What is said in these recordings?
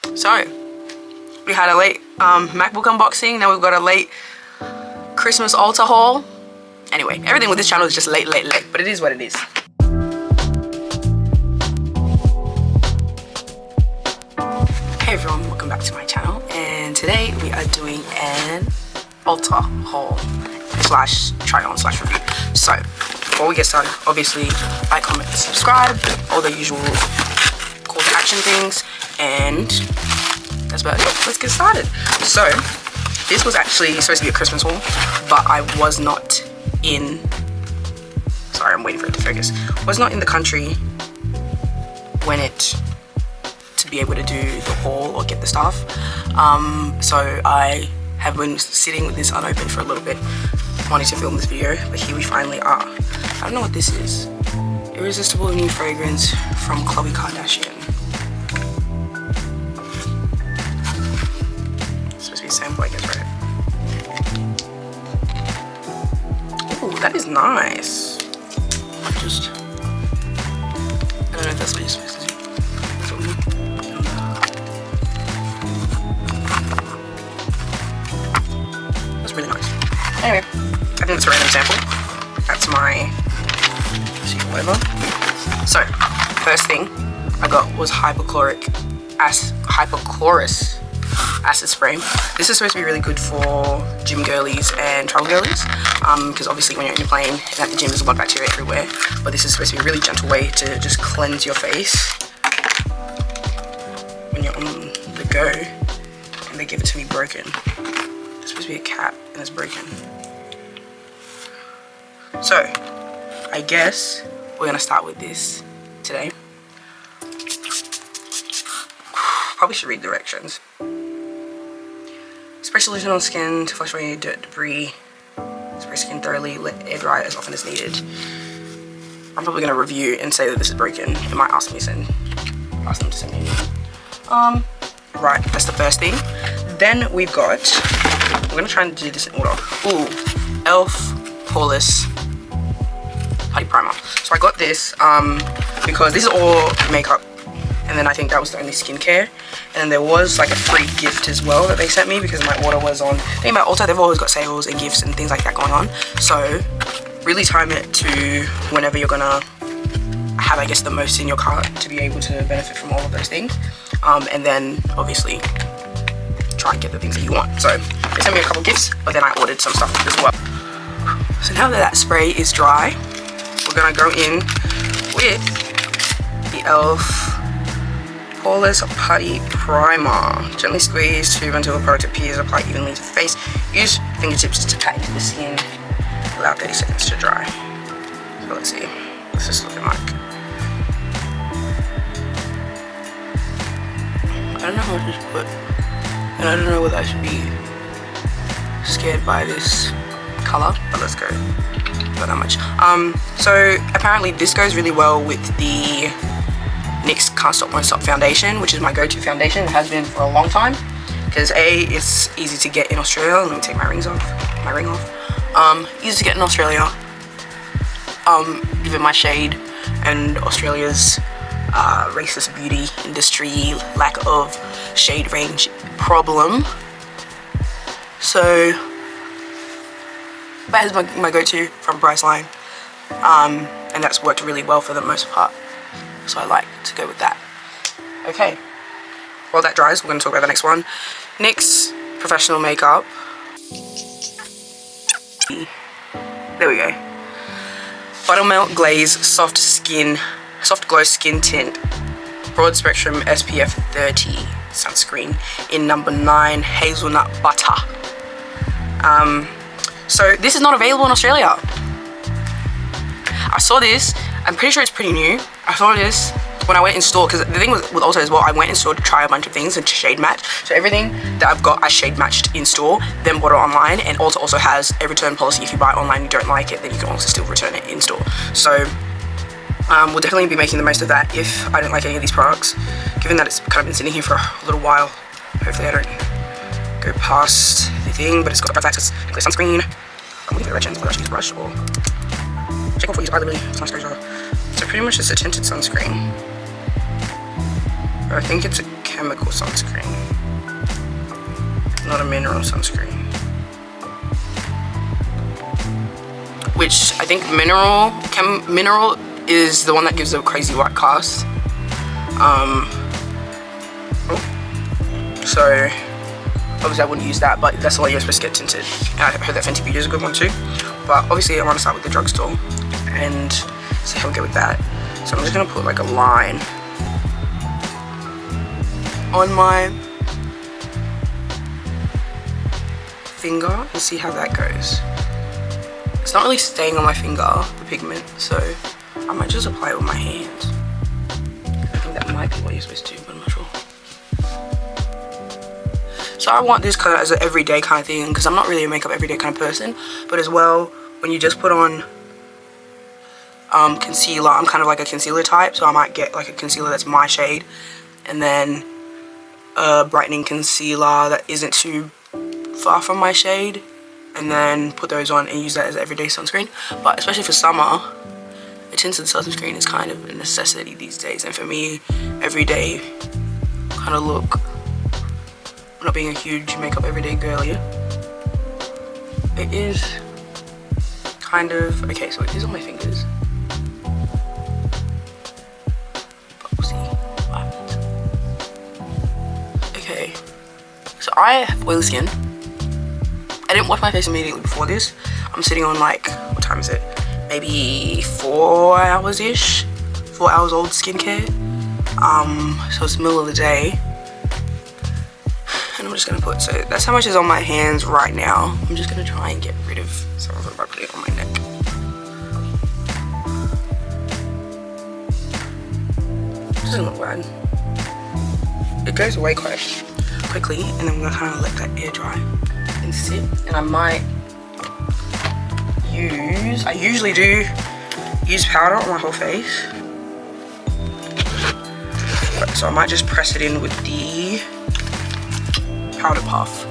So we had a late MacBook unboxing. Now we've got a late Christmas Ulta haul. Anyway, everything with this channel is just late, but it is what it is. Hey everyone, welcome back to my channel, and today we are doing an Ulta haul slash try on slash review. So before we get started, obviously like, comment, subscribe, all the usual call to action things, and that's about it. Let's get started. So this was actually supposed to be a Christmas haul, but I was not in, sorry, I'm waiting for it to focus, was not in the country when it, to be able to do the haul or get the stuff. So I have been sitting with this unopened for a little bit, wanting to film this video, but here we finally are. I don't know what this is. Irresistible new fragrance from Khloe Kardashian. It's supposed to be a sample, I guess, right? Oh, that is nice. I don't know if that's what you're supposed to do. That's really nice. Anyway, I think it's a random sample. That's my, whatever. So, first thing I got was Hypochlorous acid spray. This is supposed to be really good for gym girlies and travel girlies, because obviously when you're in your plane and at the gym there's a lot of bacteria everywhere, but this is supposed to be a really gentle way to just cleanse your face when you're on the go. And they give it to me broken. It's supposed to be a cap and it's broken. So I guess we're gonna start with this today. Probably should read directions. Spray solution on skin to flush away dirt, debris. Spray skin thoroughly, let air dry as often as needed. I'm probably gonna review and say that this is broken. It might ask them to send me a new one. Right, that's the first thing. Then we've got, we're gonna try and do this in order. Ooh, e.l.f. Poreless Putty primer. So I got this because this is all makeup, and then I think that was the only skincare. And there was like a free gift as well that they sent me because my order was on, I think about Ulta, they've always got sales and gifts and things like that going on. So really time it to whenever you're gonna have, I guess, the most in your cart to be able to benefit from all of those things. And then obviously try and get the things that you want. So they sent me a couple gifts, but then I ordered some stuff as well. So now that spray is dry, we're gonna go in with the e.l.f. Poreless Putty primer. Gently squeeze tube until the product appears. Apply evenly to the face. Use fingertips to pat into the skin. Allow 30 seconds to dry. So let's see. What's this looking like? I don't know how to just put, and I don't know whether I should be scared by this color, but let's go. Not that much. So apparently this goes really well with the NYX Can't Stop Won't Stop foundation, which is my go-to foundation. It has been for a long time because A, it's easy to get in Australia. Let me take my ring off. Easy to get in Australia. Given my shade and Australia's racist beauty industry, lack of shade range problem. So that is my go-to from Priceline, and that's worked really well for the most part. So I like to go with that. Okay, while that dries, we're going to talk about the next one. NYX Professional Makeup. There we go. Buttermelt Glaze Soft Glow Skin Tint. Broad Spectrum SPF 30 sunscreen in number 9 Hazelnut Butta. So this is not available in Australia. I saw this, I'm pretty sure it's pretty new. I saw this when I went in store, because the thing with Ulta as well, I went in store to try a bunch of things and to shade match. So everything that I've got I shade matched in store, then bought it online. And Ulta also has a return policy. If you buy it online and you don't like it, then you can also still return it in store. So we'll definitely be making the most of that if I don't like any of these products, given that it's kind of been sitting here for a little while. Hopefully I don't go past the thing, but it's got access to sunscreen. I'm looking at directions, whether I should use a brush or check before you use eyelid. It's not so pretty much just a tinted sunscreen. I think it's a chemical sunscreen, not a mineral sunscreen. Which I think mineral is the one that gives a crazy white cast. So obviously I wouldn't use that, but that's the one you're supposed to get tinted. And I heard that Fenty Beauty is a good one too. But obviously I want to start with the drugstore and see how we go with that. So I'm just gonna put like a line on my finger and see how that goes. It's not really staying on my finger, the pigment, so I might just apply it with my hands. I think that might be what you're supposed to do, but I'm not sure. So I want this kind of as an everyday kind of thing, because I'm not really a makeup everyday kind of person, but as well, when you just put on concealer, I'm kind of like a concealer type, so I might get like a concealer that's my shade, and then a brightening concealer that isn't too far from my shade, and then put those on and use that as everyday sunscreen. But especially for summer, a tinted sunscreen is kind of a necessity these days, and for me, everyday kind of look, not being a huge makeup everyday girl, yeah, it is kind of, okay, so it is on my fingers, but we'll see what happens. Okay, so I have oily skin. I didn't wash my face immediately before this. I'm sitting on like, what time is it? Maybe 4 hours-ish, 4 hours old skincare. So it's the middle of the day. And I'm just gonna put, so that's how much is on my hands right now. I'm just gonna try and get rid of some of it by putting it on my neck. Doesn't look bad. It goes away quite quickly, and then I'm gonna kind of let that air dry and sit. And I might use, I usually do use powder on my whole face, so I might just press it in with the powder puff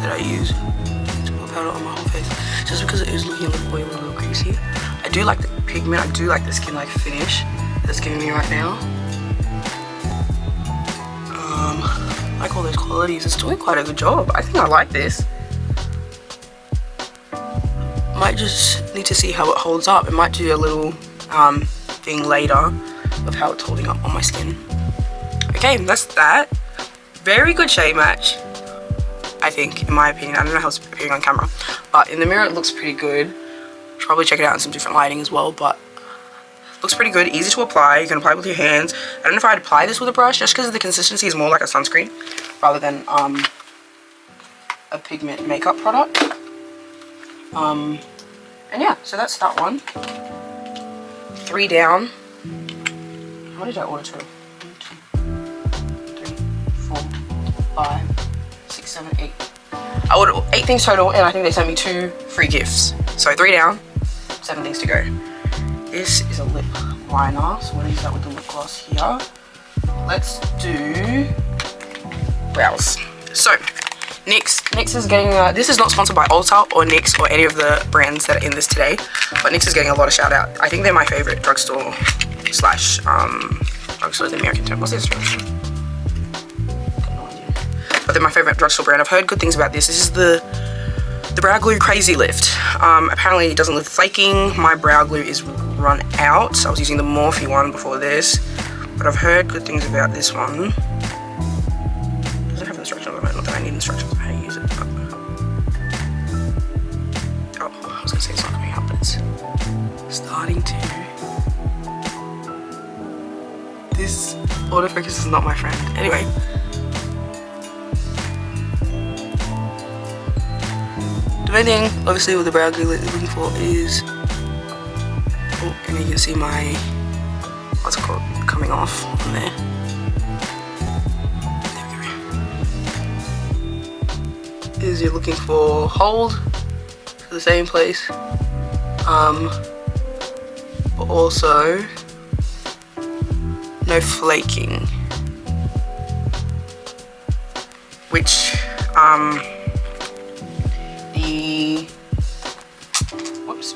that I use to put powder on my whole face, just because it is looking a little oily, a little greasy. I do like the pigment, I do like the skin like finish that's giving me right now. Like all those qualities, it's doing quite a good job. I think I like this. Might just need to see how it holds up. It might do a little thing later of how it's holding up on my skin. Okay, that's that. Very good shade match, I think, in my opinion. I don't know how it's appearing on camera, but in the mirror it looks pretty good. Should probably check it out in some different lighting as well, but looks pretty good, easy to apply. You can apply it with your hands. I don't know if I'd apply this with a brush, just because the consistency is more like a sunscreen rather than a pigment makeup product. And yeah, so that's that one. 3 down. How many did I order to? 1, 2, 3, 4, 5, 6, 7, 8. I ordered 8 things total, and I think they sent me 2 free gifts. So 3 down, 7 things to go. This is a lip liner, so we're gonna use that with the lip gloss here. Let's do brows. So NYX is getting, this is not sponsored by Ulta or NYX or any of the brands that are in this today, but NYX is getting a lot of shout out. I think they're my favorite drugstore slash, drugstore is the American term. What's this drugstore? No idea. But they're my favorite drugstore brand. I've heard good things about this. This is the brow glue crazy lift. Apparently it doesn't lift flaking. My brow glue is run out, so I was using the Morphe one before this, but I've heard good things about this one. Doesn't have instructions on it, not that I need instructions on how to use it, but oh, I was gonna say it's not coming out, but it's starting to. This autofocus is not my friend. Anyway, the main thing, obviously, with the brow glue that you're looking for is, oh, and you can see my, what's it called, coming off on there. There we go. Is you're looking for hold for the same place, but also no flaking, which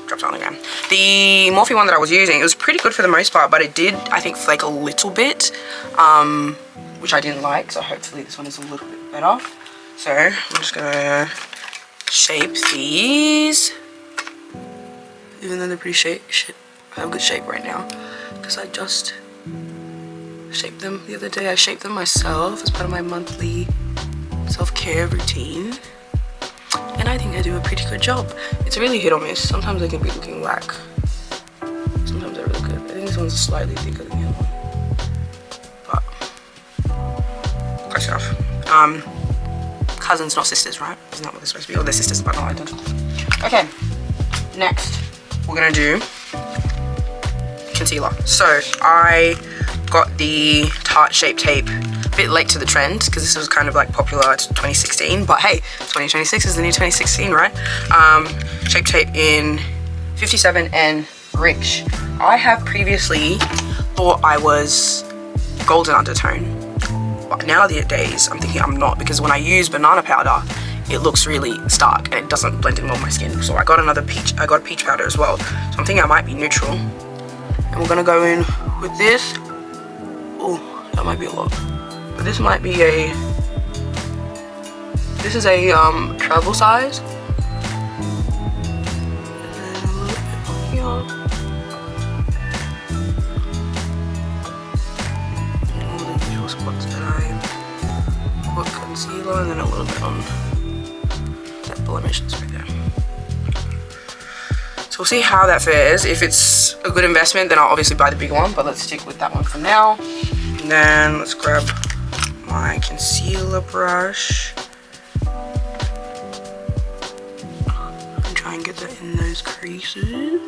dropped on again. The Morphe one that I was using, it was pretty good for the most part, but it did, I think, flake a little bit which I didn't like, so hopefully this one is a little bit better. So I'm just gonna shape these, even though they're pretty have good shape right now, because I just shaped them the other day. I shaped them myself as part of my monthly self-care routine, and I think I do a pretty good job. It's really hit or miss. Sometimes they can be looking whack, sometimes they're really good. I think this one's slightly thicker than the other one, but close enough. Cousins, not sisters, right? Isn't that what they're supposed to be? Or they're sisters, but not identical. Okay, next we're gonna do concealer. So I got the Tarte Shape Tape a bit late to the trend, because this was kind of like popular 2016, but hey, 2026 is the new 2016, right? Shape Tape in 57 and Rich. I have previously thought I was golden undertone, but nowadays I'm thinking I'm not, because when I use banana powder it looks really stark and it doesn't blend in well with my skin. So I got peach powder as well, so I'm thinking I might be neutral. And we're gonna go in with this. Oh, that might be a lot, but this might be this is a travel size. And a little bit here. And all the usual spots that I put concealer, and then a little bit on that blemish that's right there. So we'll see how that fares. If it's a good investment, then I'll obviously buy the bigger one, but let's stick with that one for now. And then let's grab my concealer brush and try and get that in those creases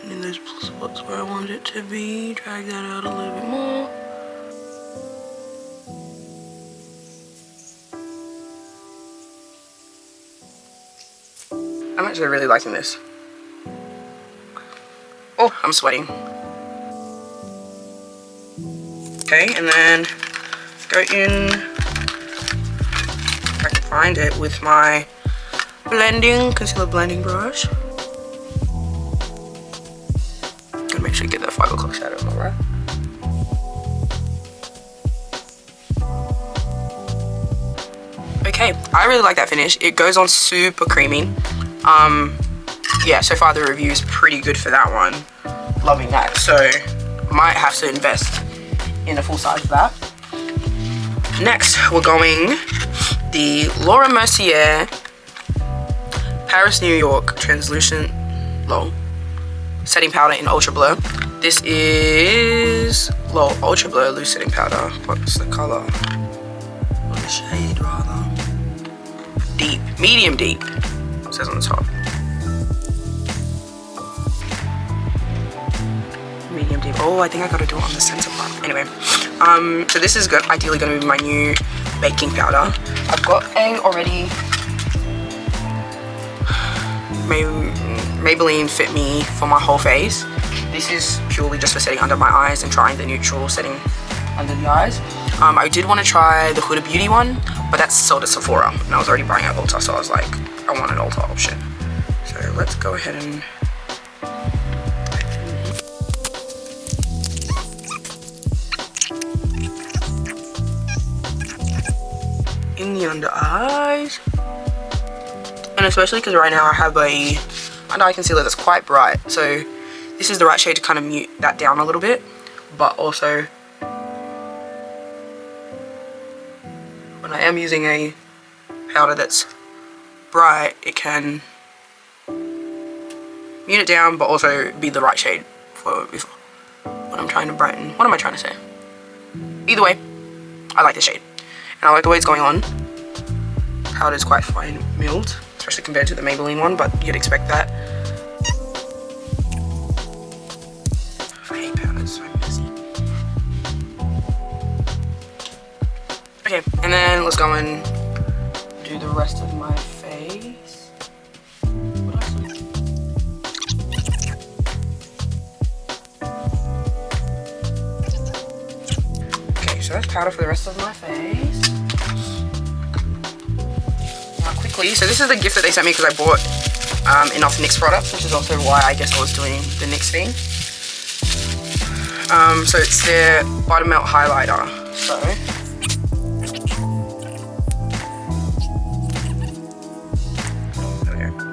and in those spots where I want it to be. Drag that out a little bit more. I'm actually really liking this. Oh, I'm sweating. Okay, and then go in, if I can find it, with my concealer blending brush. Gotta make sure you get that 5 o'clock shadow, alright? Okay, I really like that finish. It goes on super creamy. Yeah, so far the review is pretty good for that one. Loving that. So might have to invest in a full size of that. Next, we're going the Laura Mercier Paris New York Translucent Setting Powder in Ultra Blur. This is Ultra Blur Loose Setting Powder. What's the color? Or the shade rather? Deep, medium deep. It says on the top. Medium deep. Oh, I think I gotta do it on the center part. Anyway, so this is ideally gonna be my new baking powder. I've got a already Maybelline Fit Me for my whole face. This is purely just for setting under my eyes and trying the neutral setting under the eyes. I did want to try the Huda Beauty one, but that's sold at Sephora, and I was already buying at Ulta, so I was like, I want an Ulta option. So let's go ahead and in the under eyes, and especially because right now I have a under eye concealer that's quite bright, so this is the right shade to kind of mute that down a little bit, but also when I am using a powder that's bright, it can mute it down but also be the right shade for what I'm trying to brighten. What am I trying to say? Either way, I like this shade and I like the way it's going on. Powder is quite fine milled, especially compared to the Maybelline one, but you'd expect that. I hate powder, it's so messy. Okay, and then let's go and do the rest of my face. What else? Okay, so that's powder for the rest of my face. Quickly, so this is the gift that they sent me because I bought enough NYX products, which is also why I guess I was doing the NYX thing. So it's their Buttermelt highlighter. So there we go.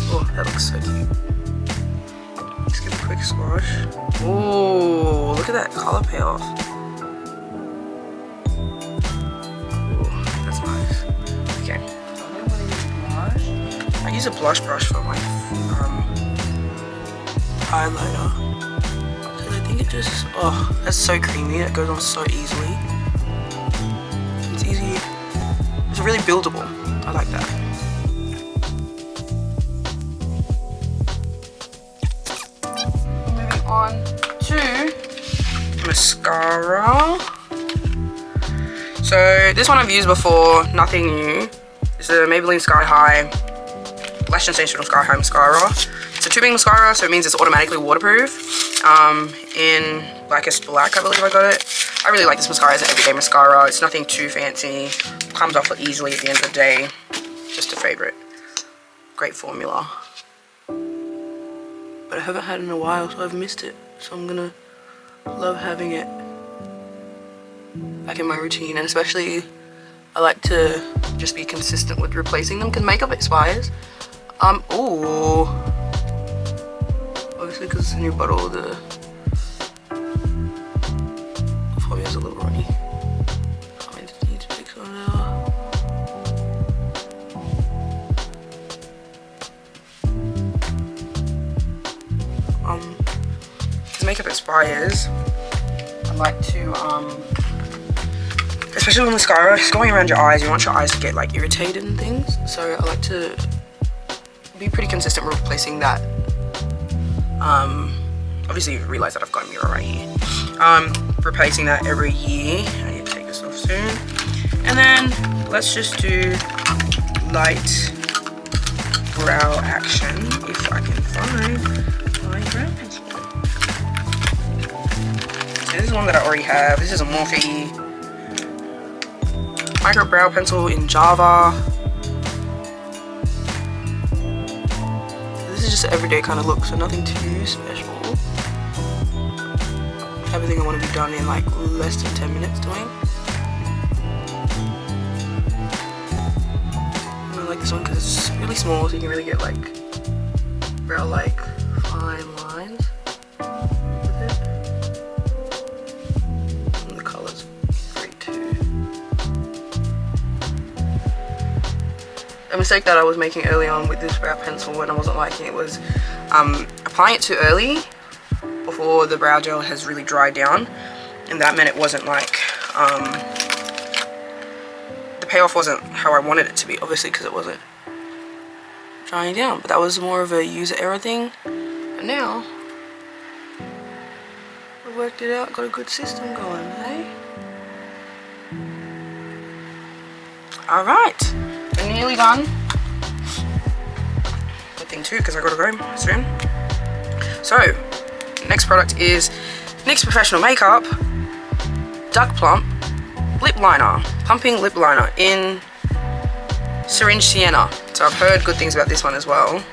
Oh, that looks so cute. Let's give it a quick squash. Oh, look at that color payoff. Oh, that's nice. Okay. I use a blush brush for my highlighter. Because I think it just, oh, that's so creamy. It goes on so easily. It's easy. It's really buildable. I like that. Moving on to mascara. So this one I've used before, nothing new. It's the Maybelline Sky High Lash Sensational Sky High Mascara. It's a tubing mascara, so it means it's automatically waterproof. In Blackest Black, I believe I got it. I really like this mascara as an everyday mascara. It's nothing too fancy. Comes off easily at the end of the day. Just a favorite. Great formula. But I haven't had it in a while, so I've missed it. So I'm gonna love having it back in my routine. And especially, I like to just be consistent with replacing them because makeup expires. Ooh. Obviously, because it's a new bottle, the formulas a little runny. I need to take some now. Because makeup expires, I like to, especially with mascara, it's going around your eyes. You want your eyes to get like irritated and things. So I like to be pretty consistent with replacing that. Obviously you realize that I've got a mirror right here. Replacing that every year. I need to take this off soon. And then let's just do light brow action if I can find my brow pencil. So this is one that I already have. This is a Morphe micro brow pencil in Java. This is just an everyday kind of look, so nothing too special. Everything I want to be done in like less than 10 minutes doing. And I like this one because it's really small, so you can really get like brow-like fine lines with it. And the colour's great too. A mistake that I was making early on with this brow pencil when I wasn't liking it was applying it too early before the brow gel has really dried down, and that meant it wasn't like the payoff wasn't how I wanted it to be, obviously, because it wasn't drying down. But that was more of a user error thing, and now we worked it out, got a good system going, hey? Alright, we're nearly done. Good thing too, because I gotta go soon. So next product is NYX Professional Makeup Duck Plump Lip Liner, Pumping Lip Liner in Syringe Sienna. So I've heard good things about this one as well.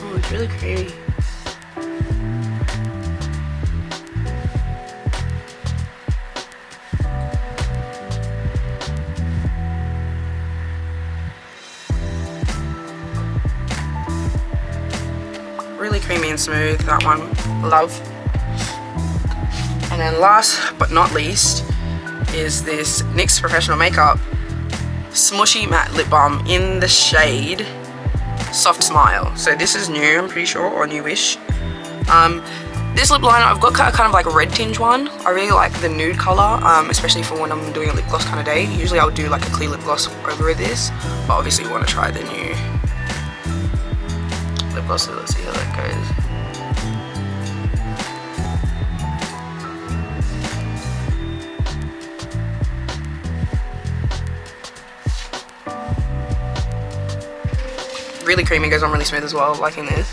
Oh, it's really creamy. Really creamy and smooth, that one, love. And then last but not least is this NYX Professional Makeup Smushy Matte Lip Balm in the shade Soft Smile. So this is new, I'm pretty sure, or newish. This lip liner, I've got kind of like a red tinge one. I really like the nude color, especially for when I'm doing a lip gloss kind of day. Usually I'll do like a clear lip gloss over this, but obviously we want to try the new lip gloss, so let's see how that goes. Really creamy, goes on really smooth as well, liking this.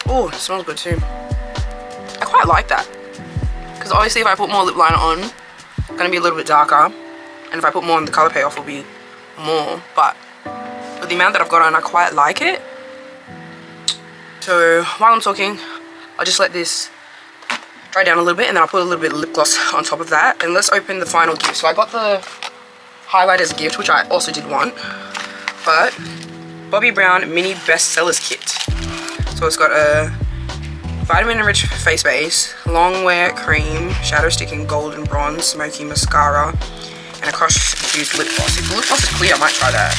Oh, it smells good too. I quite like that, because obviously if I put more lip liner on, it's going to be a little bit darker, and if I put more on, the colour payoff will be more, but with the amount that I've got on, I quite like it. So while I'm talking, I'll just let this dry down a little bit, and then I'll put a little bit of lip gloss on top of that. And let's open the final gift. So I got the highlight as a gift, which I also did want, but Bobbi Brown Mini Bestsellers Kit. So it's got a vitamin enriched face base, long wear cream, shadow stick in gold and bronze, smoky mascara, and a crush infused lip gloss. If the lip gloss is clear, I might try that.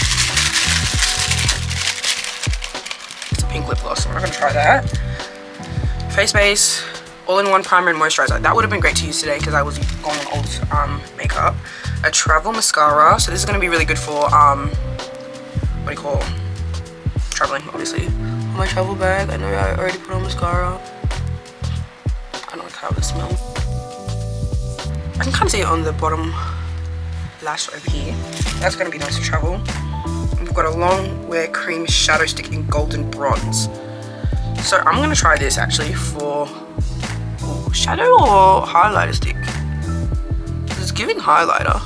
It's a pink lip gloss, so I'm not gonna try that. Face base, all-in-one primer and moisturizer. That would have been great to use today because I was going on old makeup. A travel mascara. So this is gonna be really good for what do you call traveling, obviously. On my travel bag, I know I already put on mascara. I don't like how this smells. I can kind of see it on the bottom lash over here. That's gonna be nice to travel. And we've got a long wear cream shadow stick in golden bronze. So I'm gonna try this actually for shadow or highlighter stick. It's giving highlighter.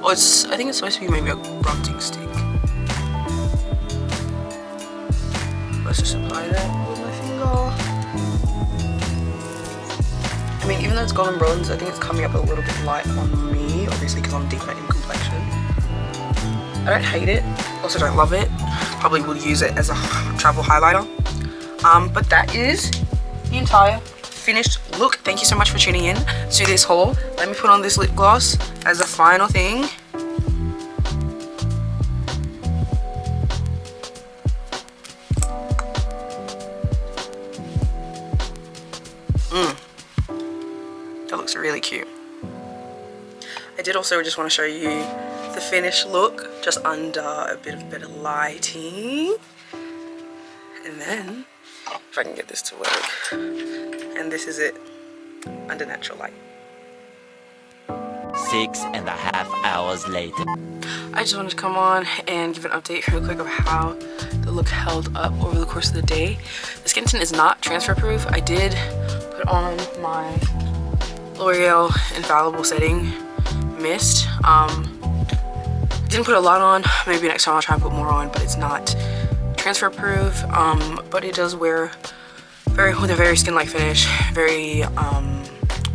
Oh, I think it's supposed to be maybe a bronzing stick. Let's just apply that with my finger. I mean, even though it's golden bronze, I think it's coming up a little bit light on me, obviously because I'm deeper in complexion. I don't hate it, also don't love it. Probably will use it as a travel highlighter. But that is the entire finished look. Thank you so much for tuning in to this haul. Let me put on this lip gloss as a final thing. That looks really cute. I did also just want to show you the finished look just under a bit of better lighting. And then if I can get this to work, and this is it under natural light. 6.5 hours later. I just wanted to come on and give an update real quick of how the look held up over the course of the day. The skin tint is not transfer proof. I did put on my L'Oreal Infallible Setting Mist. Didn't put a lot on. Maybe next time I'll try and put more on, but it's not transfer proof. But it does wear with a very skin-like finish, very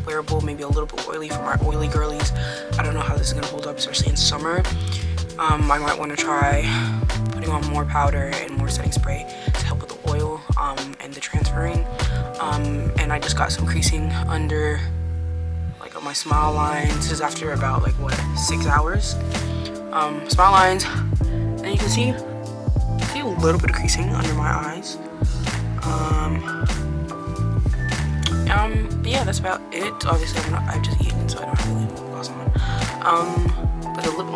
wearable, maybe a little bit oily for my oily girlies. I don't know how this is gonna hold up, especially in summer. I might want to try putting on more powder and more setting spray to help with the oil and the transferring. And I just got some creasing under like on my smile lines. This is after about like what, 6 hours. Smile lines, and you can see a little bit of creasing under my eyes. But yeah, that's about it. Obviously, I've just eaten, so I don't have really lip gloss on. But the lip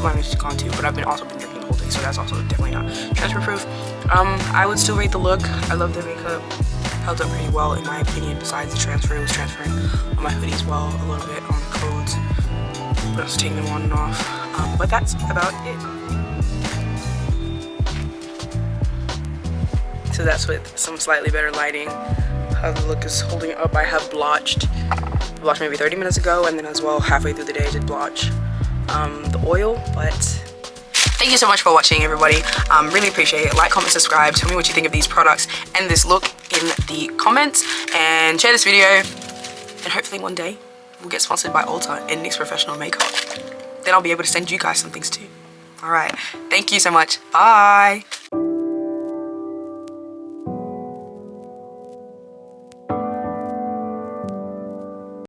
liner's gone too. But I've also been drinking the whole day, so that's also definitely not transfer proof. I would still rate the look. I love the makeup. Held up pretty well in my opinion. Besides the transfer, it was transferring on my hoodie as well a little bit on the codes, but I was taking them on and off. But that's about it. So that's with some slightly better lighting how the look is holding up. I have blotched maybe 30 minutes ago, and then as well halfway through the day I did blotch the oil. But thank you so much for watching, everybody. Really appreciate it. Like, comment, subscribe. Tell me what you think of these products and this look in the comments, and share this video, and hopefully one day we'll get sponsored by Ulta and NYX Professional Makeup. Then I'll be able to send you guys some things too. All right, thank you so much. Bye.